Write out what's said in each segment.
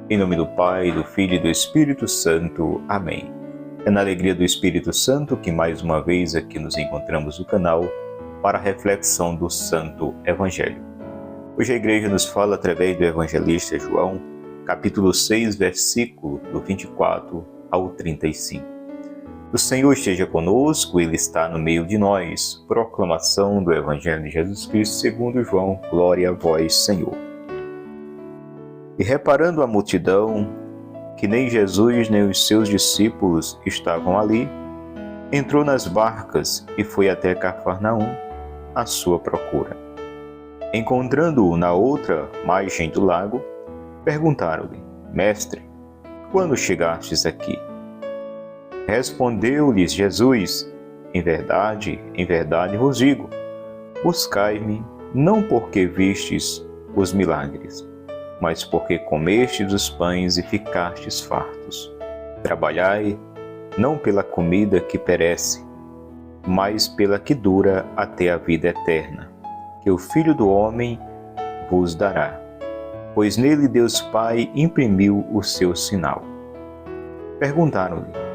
Em nome do Pai, do Filho e do Espírito Santo. Amém. É na alegria do Espírito Santo que mais uma vez aqui nos encontramos no canal para a reflexão do Santo Evangelho. Hoje a Igreja nos fala através do Evangelista João, capítulo 6, versículo do 24 ao 35. O Senhor esteja conosco, Ele está no meio de nós. Proclamação do Evangelho de Jesus Cristo segundo João. Glória a vós, Senhor. E reparando a multidão, que nem Jesus nem os seus discípulos estavam ali, entrou nas barcas e foi até Cafarnaum à sua procura. Encontrando-o na outra margem do lago, perguntaram-lhe: Mestre, quando chegastes aqui? Respondeu-lhes Jesus: em verdade vos digo, buscai-me não porque vistes os milagres, mas porque comestes os pães e ficastes fartos. Trabalhai, não pela comida que perece, mas pela que dura até a vida eterna, que o Filho do Homem vos dará, pois nele Deus Pai imprimiu o seu sinal. Perguntaram-lhe: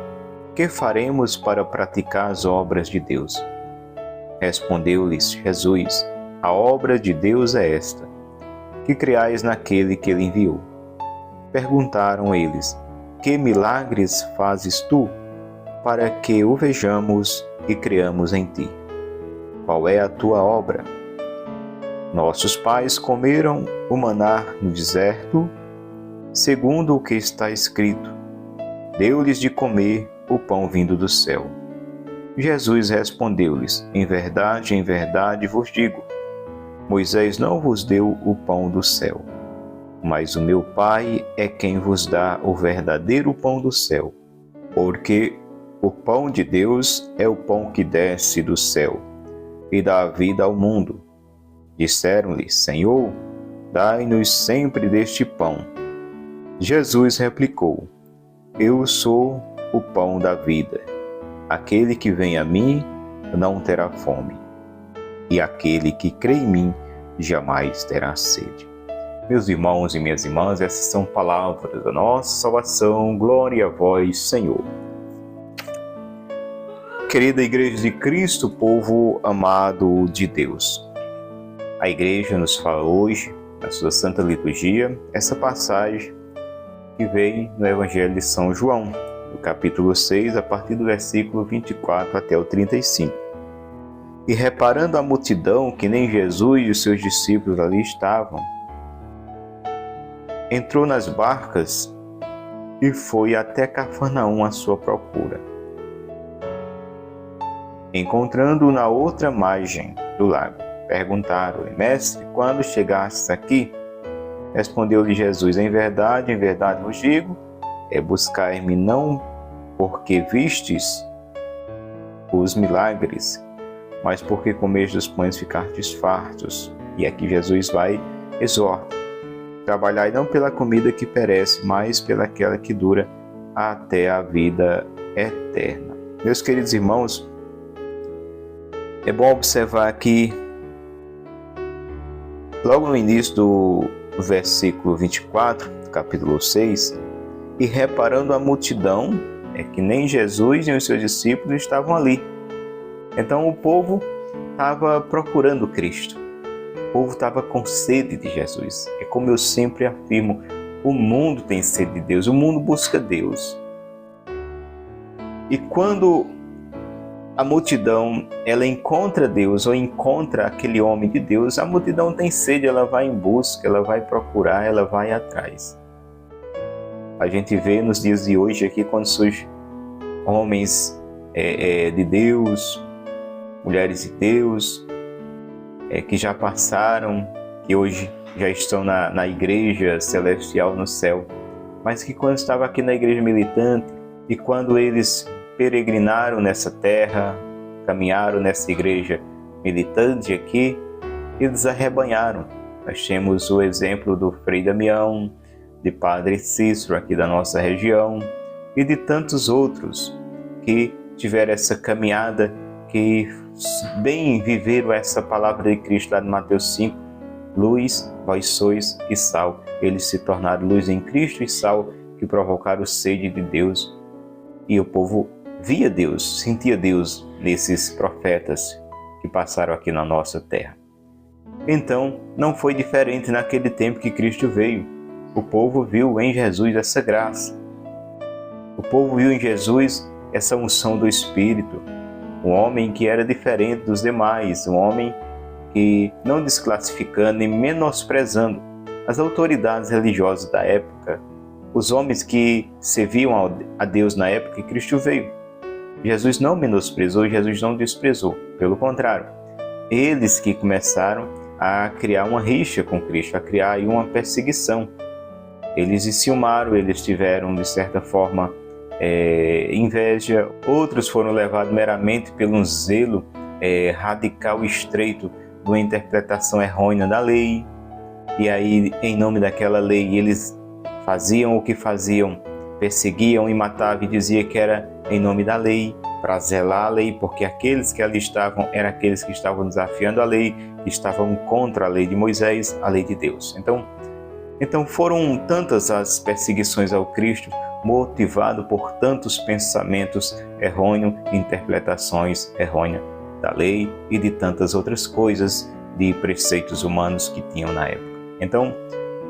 que faremos para praticar as obras de Deus? Respondeu-lhes Jesus: a obra de Deus é esta, que creais naquele que ele enviou. Perguntaram eles: que milagres fazes tu, para que o vejamos e creamos em ti? Qual é a tua obra? Nossos pais comeram o maná no deserto, segundo o que está escrito: deu-lhes de comer o pão vindo do céu. Jesus respondeu-lhes: em verdade vos digo, Moisés não vos deu o pão do céu, mas o meu Pai é quem vos dá o verdadeiro pão do céu, porque o pão de Deus é o pão que desce do céu e dá a vida ao mundo. Disseram-lhe: Senhor, dai-nos sempre deste pão. Jesus replicou: eu sou o pão da vida. Aquele que vem a mim não terá fome, e aquele que crê em mim jamais terá sede. Meus irmãos e minhas irmãs, essas são palavras da nossa salvação. Glória a vós, Senhor. Querida Igreja de Cristo, povo amado de Deus, a Igreja nos fala hoje, na sua Santa Liturgia, essa passagem que vem no Evangelho de São João, no capítulo 6, a partir do versículo 24 até o 35. E reparando a multidão, que nem Jesus e os seus discípulos ali estavam, entrou nas barcas e foi até Cafarnaum à sua procura. Encontrando-o na outra margem do lago, perguntaram-lhe: Mestre, quando chegastes aqui? Respondeu-lhe Jesus: em verdade vos digo, buscai-me não porque vistes os milagres, mas porque comestes os pães ficastes fartos. E aqui Jesus vai exorta: trabalhai não pela comida que perece, mas pelaquela que dura até a vida eterna. Meus queridos irmãos, é bom observar que logo no início do versículo 24, do capítulo 6, e reparando a multidão, que nem Jesus nem os seus discípulos estavam ali. Então o povo estava procurando Cristo, o povo estava com sede de Jesus. É como eu sempre afirmo, o mundo tem sede de Deus, o mundo busca Deus. E quando a multidão ela encontra Deus ou encontra aquele homem de Deus, a multidão tem sede, ela vai em busca, ela vai procurar, ela vai atrás. A gente vê nos dias de hoje aqui, quando surgem homens de Deus, mulheres de Deus, que já passaram, que hoje já estão na igreja celestial no céu, mas que quando estavam aqui na igreja militante e quando eles peregrinaram nessa terra, caminharam nessa igreja militante aqui, eles arrebanharam. Nós temos o exemplo do Frei Damião, de Padre Cícero aqui da nossa região e de tantos outros que tiveram essa caminhada, que bem viveram essa palavra de Cristo lá de Mateus 5, luz, vós sois e sal. Eles se tornaram luz em Cristo e sal, que provocaram sede de Deus. E o povo via Deus, sentia Deus nesses profetas que passaram aqui na nossa terra. Então, não foi diferente naquele tempo que Cristo veio. O povo viu em Jesus essa graça. O povo viu em Jesus essa unção do Espírito. Um homem que era diferente dos demais, um homem que, não desclassificando nem menosprezando as autoridades religiosas da época, os homens que serviam a Deus na época que Cristo veio. Jesus não menosprezou, Jesus não desprezou, pelo contrário. Eles que começaram a criar uma rixa com Cristo, a criar aí uma perseguição. Eles se ciumaram, eles tiveram, de certa forma, inveja. Outros foram levados meramente pelo zelo radical e estreito de uma interpretação errônea da lei. E aí, em nome daquela lei, eles faziam o que faziam, perseguiam e matavam, e diziam que era em nome da lei, para zelar a lei, porque aqueles que ali estavam eram aqueles que estavam desafiando a lei, que estavam contra a lei de Moisés, a lei de Deus. Então foram tantas as perseguições ao Cristo, motivado por tantos pensamentos errôneos, interpretações errôneas da lei e de tantas outras coisas, de preceitos humanos que tinham na época. Então,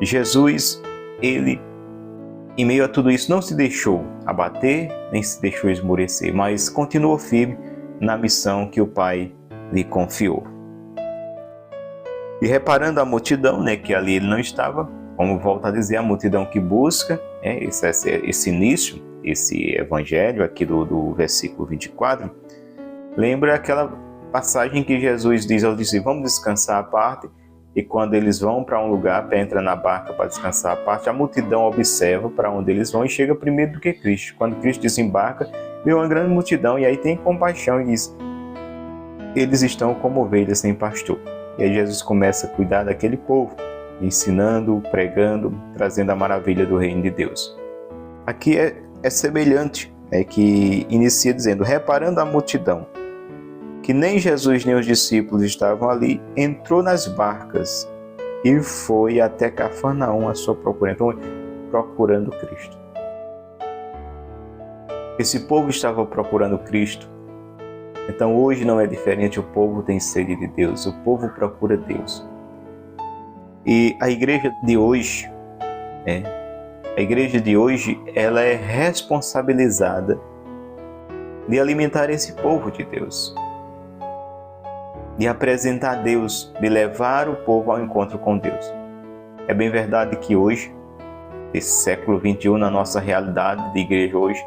Jesus, ele, em meio a tudo isso, não se deixou abater, nem se deixou esmorecer, mas continuou firme na missão que o Pai lhe confiou. E reparando a multidão, que ali ele não estava, como volta a dizer, a multidão que busca, esse início, esse evangelho aqui do versículo 24, lembra aquela passagem que Jesus diz aos discípulos: vamos descansar à parte. E quando eles vão para um lugar, para entrar na barca para descansar à parte, a multidão observa para onde eles vão e chega primeiro do que Cristo. Quando Cristo desembarca, vê uma grande multidão e aí tem compaixão e diz: eles estão como ovelhas sem pastor. E aí Jesus começa a cuidar daquele povo, ensinando, pregando, trazendo a maravilha do reino de Deus. Aqui é semelhante, que inicia dizendo: reparando a multidão, que nem Jesus nem os discípulos estavam ali, entrou nas barcas e foi até Cafarnaum à sua procura. Então, procurando Cristo. Esse povo estava procurando Cristo. Então, hoje não é diferente, o povo tem sede de Deus, o povo procura Deus. E a igreja de hoje, ela é responsabilizada de alimentar esse povo de Deus, de apresentar a Deus, de levar o povo ao encontro com Deus. É bem verdade que hoje, nesse século XXI, na nossa realidade de igreja hoje,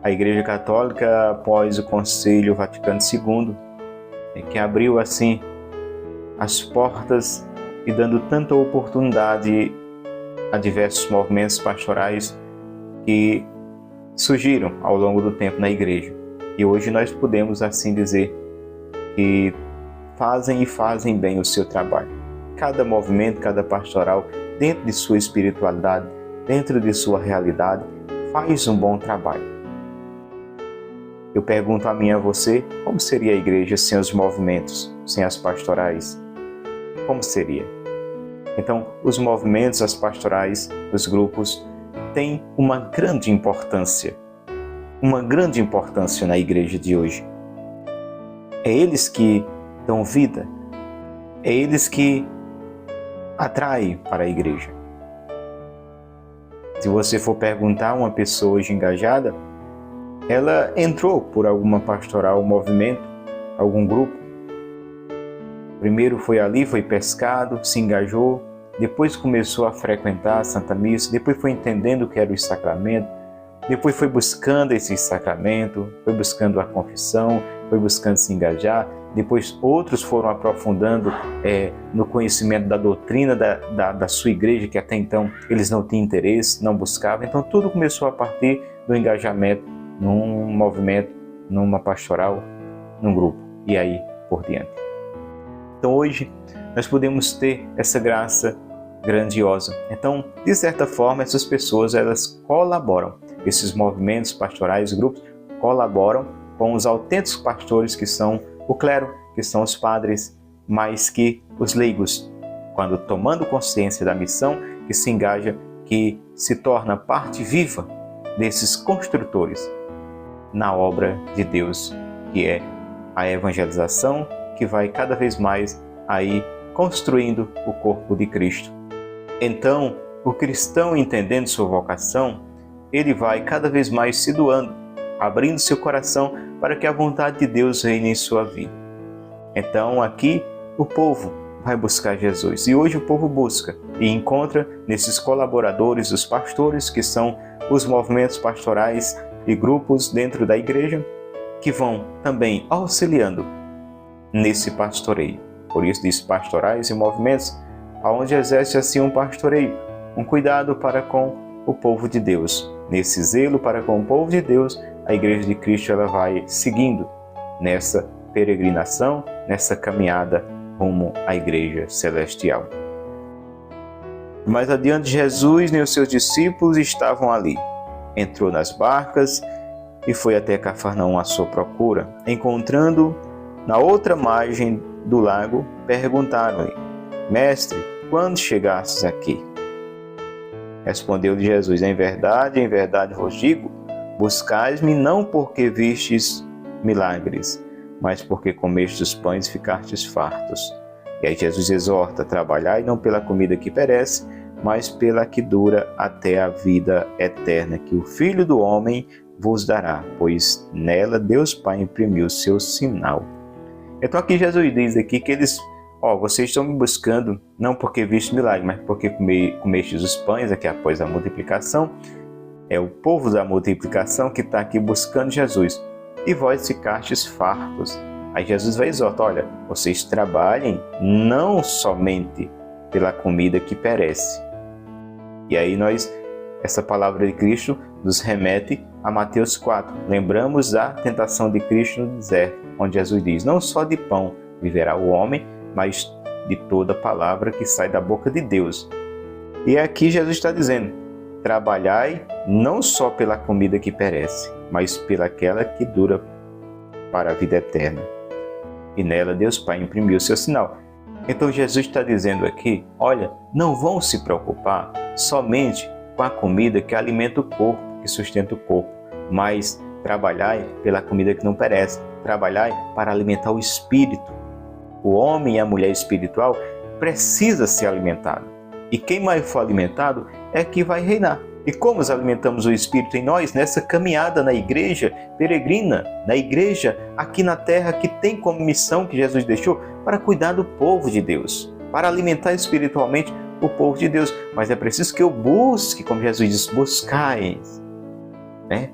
a Igreja Católica, após o Concílio Vaticano II, que abriu assim as portas e dando tanta oportunidade a diversos movimentos pastorais que surgiram ao longo do tempo na igreja. E hoje nós podemos assim dizer que fazem bem o seu trabalho. Cada movimento, cada pastoral, dentro de sua espiritualidade, dentro de sua realidade, faz um bom trabalho. Eu pergunto a mim e a você, como seria a igreja sem os movimentos, sem as pastorais? Como seria? Então, os movimentos, as pastorais, os grupos, têm uma grande importância na igreja de hoje. É eles que dão vida, é eles que atraem para a igreja. Se você for perguntar a uma pessoa hoje engajada, ela entrou por alguma pastoral, movimento, algum grupo. Primeiro foi ali, foi pescado, se engajou, depois começou a frequentar a Santa Missa, depois foi entendendo o que era o sacramento, depois foi buscando esse sacramento, foi buscando a confissão, foi buscando se engajar, depois outros foram aprofundando no conhecimento da doutrina da sua igreja, que até então eles não tinham interesse, não buscavam. Então tudo começou a partir do engajamento num movimento, numa pastoral, num grupo, e aí por diante. Então hoje nós podemos ter essa graça grandiosa. Então, de certa forma, essas pessoas, elas colaboram, esses movimentos pastorais, grupos, colaboram com os autênticos pastores, que são o clero, que são os padres, mais que os leigos, quando tomando consciência da missão, que se engaja, que se torna parte viva desses construtores na obra de Deus, que é a evangelização, que vai cada vez mais aí construindo o corpo de Cristo. Então, o cristão, entendendo sua vocação, ele vai cada vez mais se doando, abrindo seu coração para que a vontade de Deus reine em sua vida. Então, aqui o povo vai buscar Jesus. E hoje o povo busca e encontra nesses colaboradores, os pastores, que são os movimentos pastorais e grupos dentro da igreja, que vão também auxiliando nesse pastoreio. Por isso diz pastorais e movimentos, onde exerce assim um pastoreio, um cuidado para com o povo de Deus. Nesse zelo para com o povo de Deus, a Igreja de Cristo ela vai seguindo nessa peregrinação, nessa caminhada rumo à Igreja Celestial. Mais adiante, Jesus e os seus discípulos estavam ali. Entrou nas barcas e foi até Cafarnaum à sua procura. Encontrando na outra margem do lago, perguntaram-lhe: Mestre, quando chegastes aqui? Respondeu-lhe Jesus: em verdade vos digo, buscais-me não porque vistes milagres, mas porque comestes os pães e ficastes fartos. E aí Jesus exorta: trabalhai não pela comida que perece, mas pela que dura até a vida eterna, que o Filho do Homem vos dará, pois nela Deus Pai imprimiu seu sinal. Então aqui Jesus diz aqui que eles, vocês estão me buscando não porque viste milagre, mas porque comestes os pães, aqui após a multiplicação. É o povo da multiplicação que está aqui buscando Jesus. E vós ficastes fartos. Aí Jesus vai exortar: olha, vocês trabalhem não somente pela comida que perece. E aí essa palavra de Cristo nos remete a Mateus 4. Lembramos da tentação de Cristo no deserto, onde Jesus diz: não só de pão viverá o homem, mas de toda palavra que sai da boca de Deus. E aqui Jesus está dizendo: trabalhai não só pela comida que perece, mas pelaquela que dura para a vida eterna. E nela Deus Pai imprimiu o seu sinal. Então Jesus está dizendo aqui: olha, não vão se preocupar somente com a comida que alimenta o corpo, que sustenta o corpo, mas trabalhai pela comida que não perece, trabalhai para alimentar o espírito. O homem e a mulher espiritual precisa ser alimentado. E quem mais for alimentado é que vai reinar. E como nós alimentamos o Espírito em nós? Nessa caminhada na igreja peregrina, na igreja aqui na terra, que tem como missão que Jesus deixou para cuidar do povo de Deus, para alimentar espiritualmente o povo de Deus. Mas é preciso que eu busque, como Jesus diz, buscais, né?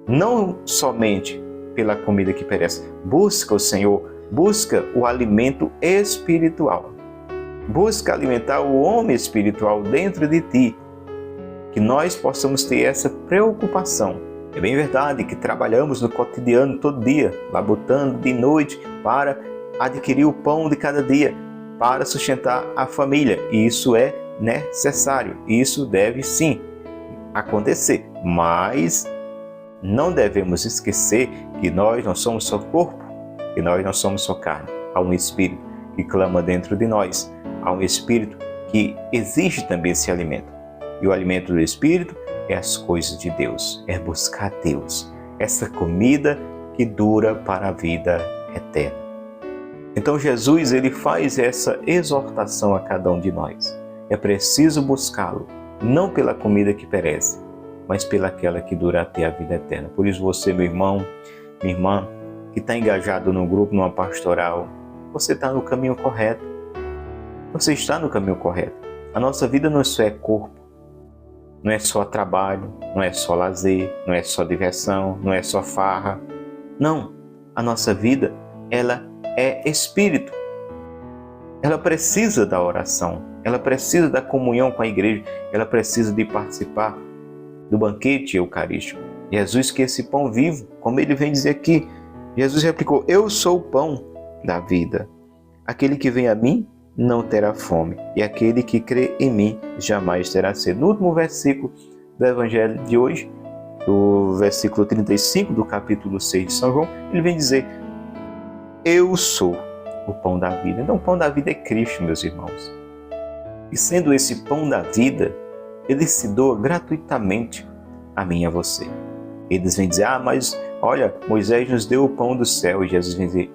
Não somente pela comida que perece. Busca o Senhor, busca o alimento espiritual. Busca alimentar o homem espiritual dentro de ti. Que nós possamos ter essa preocupação. É bem verdade que trabalhamos no cotidiano todo dia, labutando de noite para adquirir o pão de cada dia, para sustentar a família. E isso é necessário. Isso deve sim acontecer. Mas não devemos esquecer que nós não somos só corpo, que nós não somos só carne. Há um Espírito que clama dentro de nós. Há um Espírito que exige também esse alimento. E o alimento do Espírito é as coisas de Deus, é buscar Deus, essa comida que dura para a vida eterna. Então Jesus ele faz essa exortação a cada um de nós. É preciso buscá-lo, não pela comida que perece, mas pelaquela que dura até a vida eterna. Por isso você, meu irmão, minha irmã, que está engajado num grupo, numa pastoral, você está no caminho correto. Você está no caminho correto. A nossa vida não só é corpo, não é só trabalho, não é só lazer, não é só diversão, não é só farra. Não, a nossa vida, ela é espírito. Ela precisa da oração, ela precisa da comunhão com a igreja, ela precisa de participar do banquete eucarístico. Jesus que é esse pão vivo, como ele vem dizer aqui, Jesus replicou: eu sou o pão da vida. Aquele que vem a mim não terá fome, e aquele que crê em mim jamais terá sede. No último versículo do Evangelho de hoje, do versículo 35 do capítulo 6 de São João, ele vem dizer: eu sou o pão da vida. Então o pão da vida é Cristo, meus irmãos. E sendo esse pão da vida, ele se doa gratuitamente a mim e a você. Eles vêm dizer: mas olha, Moisés nos deu o pão do céu. E Jesus vem dizer: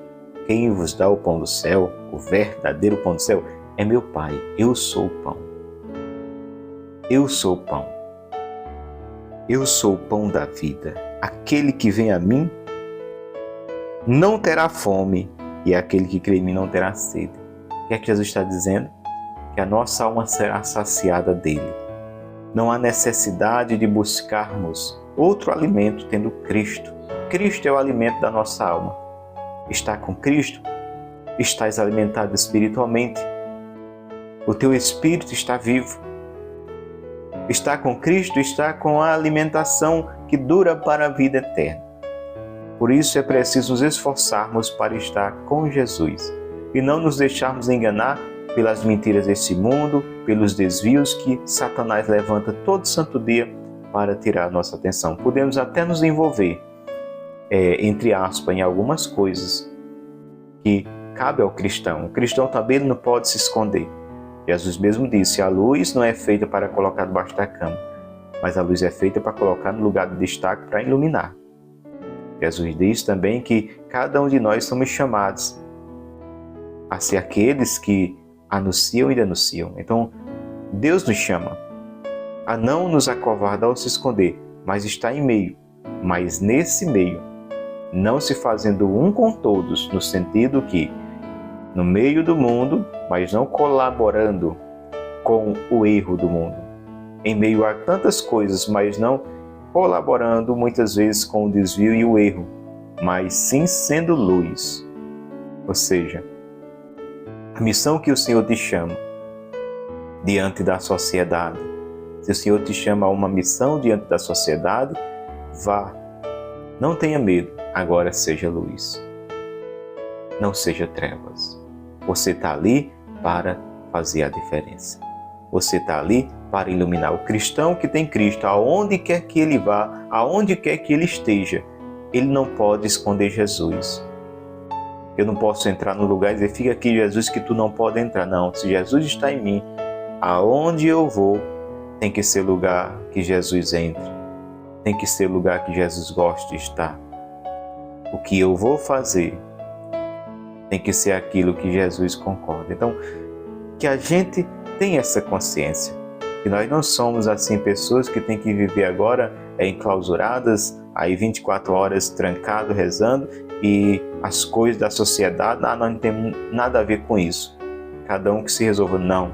quem vos dá o pão do céu, o verdadeiro pão do céu, é meu Pai. Eu sou o pão. Eu sou o pão. Eu sou o pão da vida. Aquele que vem a mim não terá fome, e aquele que crê em mim não terá sede. O que é que Jesus está dizendo? Que a nossa alma será saciada dele. Não há necessidade de buscarmos outro alimento tendo Cristo. Cristo é o alimento da nossa alma. Está com Cristo? Estás alimentado espiritualmente. O teu espírito está vivo. Está com Cristo, está com a alimentação que dura para a vida eterna. Por isso é preciso nos esforçarmos para estar com Jesus e não nos deixarmos enganar pelas mentiras desse mundo, pelos desvios que Satanás levanta todo santo dia para tirar a nossa atenção. Podemos até nos envolver, entre aspas, em algumas coisas que cabe ao cristão. O cristão também não pode se esconder. Jesus mesmo disse: a luz não é feita para colocar debaixo da cama, mas a luz é feita para colocar no lugar de destaque para iluminar. Jesus diz também que cada um de nós somos chamados a ser aqueles que anunciam e denunciam. Então, Deus nos chama a não nos acovardar ou se esconder, mas estar em meio. Mas nesse meio, não se fazendo um com todos, no sentido que no meio do mundo, mas não colaborando com o erro do mundo. Em meio a tantas coisas, mas não colaborando muitas vezes com o desvio e o erro, mas sim sendo luz. Ou seja, a missão que o Senhor te chama diante da sociedade. Se o Senhor te chama a uma missão diante da sociedade, vá. Não tenha medo, agora seja luz. Não seja trevas. Você está ali para fazer a diferença. Você está ali para iluminar. O cristão que tem Cristo, aonde quer que ele vá, aonde quer que ele esteja, ele não pode esconder Jesus. Eu não posso entrar no lugar e dizer: fica aqui, Jesus, que tu não pode entrar. Não, se Jesus está em mim, aonde eu vou, tem que ser lugar que Jesus entre. Tem que ser lugar que Jesus gosta de estar. O que eu vou fazer tem que ser aquilo que Jesus concorda. Então, que a gente tenha essa consciência, que nós não somos assim pessoas que têm que viver agora enclausuradas, aí 24 horas trancado, rezando, e as coisas da sociedade, nós não temos nada a ver com isso. Cada um que se resolva. Não.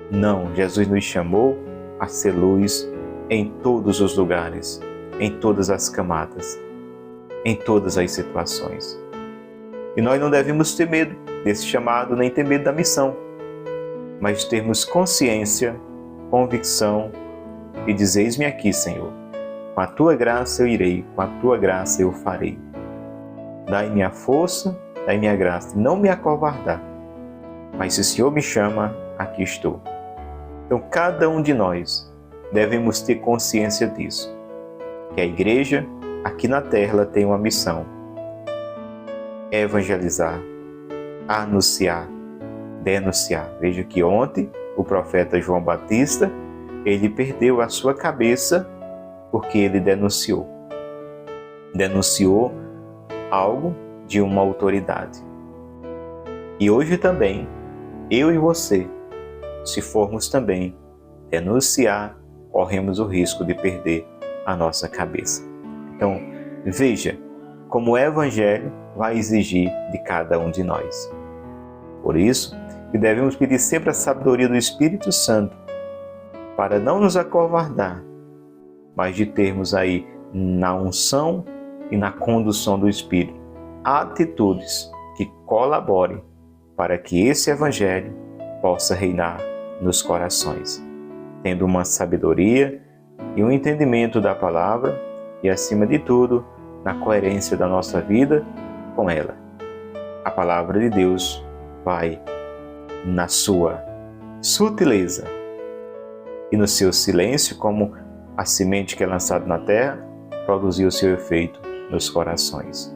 Não, Jesus nos chamou a ser luz em todos os lugares, em todas as camadas, em todas as situações. E nós não devemos ter medo desse chamado, nem ter medo da missão, mas termos consciência, convicção e dizer: eis-me aqui, Senhor. Com a Tua graça eu irei, com a Tua graça eu farei. Dai-me a força, dai-me a graça, não me acovardar. Mas se o Senhor me chama, aqui estou. Então cada um de nós devemos ter consciência disso, que a igreja aqui na terra ela tem uma missão: evangelizar, anunciar, denunciar. Veja que ontem o profeta João Batista, ele perdeu a sua cabeça porque ele denunciou algo de uma autoridade. E hoje também, eu e você, se formos também denunciar, corremos o risco de perder a nossa cabeça. Então, veja como o Evangelho vai exigir de cada um de nós. Por isso, que devemos pedir sempre a sabedoria do Espírito Santo para não nos acovardar, mas de termos aí na unção e na condução do Espírito atitudes que colaborem para que esse Evangelho possa reinar nos corações, tendo uma sabedoria e um entendimento da palavra e, acima de tudo, na coerência da nossa vida com ela. A palavra de Deus vai na sua sutileza e no seu silêncio, como a semente que é lançada na terra produziu o seu efeito nos corações.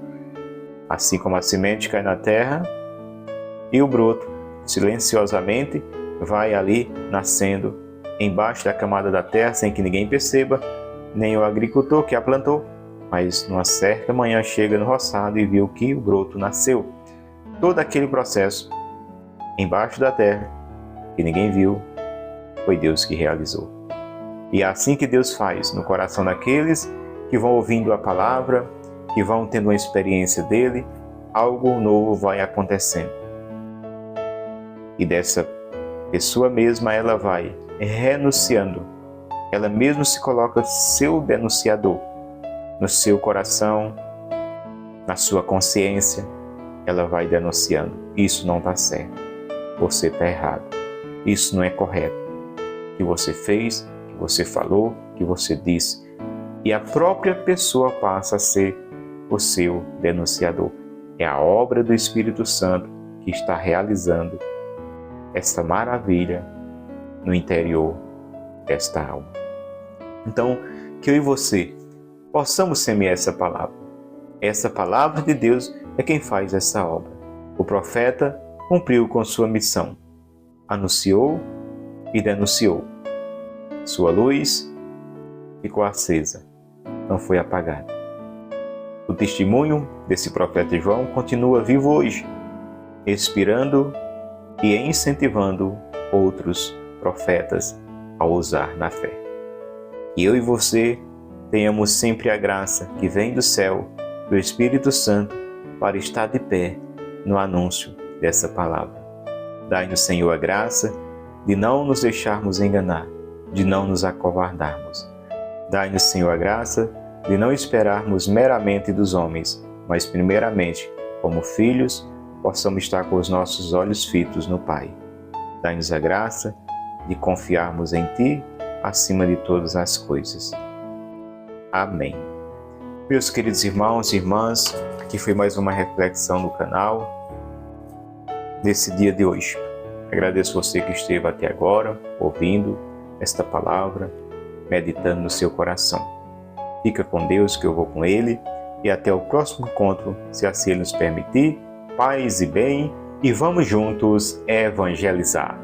Assim como a semente cai na terra e o broto, silenciosamente, vai ali nascendo embaixo da camada da terra sem que ninguém perceba, nem o agricultor que a plantou, mas numa certa manhã chega no roçado e viu que o broto nasceu. Todo aquele processo embaixo da terra, que ninguém viu, foi Deus que realizou. E é assim que Deus faz no coração daqueles que vão ouvindo a palavra, que vão tendo uma experiência dele, algo novo vai acontecendo. E dessa pessoa mesma ela vai renunciando. Ela mesma se coloca seu denunciador no seu coração, na sua consciência. Ela vai denunciando. Isso não está certo. Você está errado. Isso não é correto. O que você fez, o que você falou, o que você disse. E a própria pessoa passa a ser o seu denunciador. É a obra do Espírito Santo que está realizando essa maravilha no interior desta alma. Então, que eu e você possamos semear essa palavra. Essa palavra de Deus é quem faz essa obra. O profeta cumpriu com sua missão. Anunciou e denunciou. Sua luz ficou acesa, não foi apagada. O testemunho desse profeta João continua vivo hoje, inspirando e incentivando outros profetas a ousar na fé. E eu e você tenhamos sempre a graça que vem do céu, do Espírito Santo, para estar de pé no anúncio dessa palavra. Dai-nos, Senhor, a graça de não nos deixarmos enganar, de não nos acovardarmos. Dai-nos, Senhor, a graça de não esperarmos meramente dos homens, mas primeiramente, como filhos, possamos estar com os nossos olhos fitos no Pai. Dai-nos a graça de confiarmos em Ti acima de todas as coisas. Amém. Meus queridos irmãos e irmãs, aqui foi mais uma reflexão no canal nesse dia de hoje. Agradeço você que esteve até agora, ouvindo esta palavra, meditando no seu coração. Fica com Deus, que eu vou com Ele, e até o próximo encontro, se assim Ele nos permitir. Paz e bem, e vamos juntos evangelizar.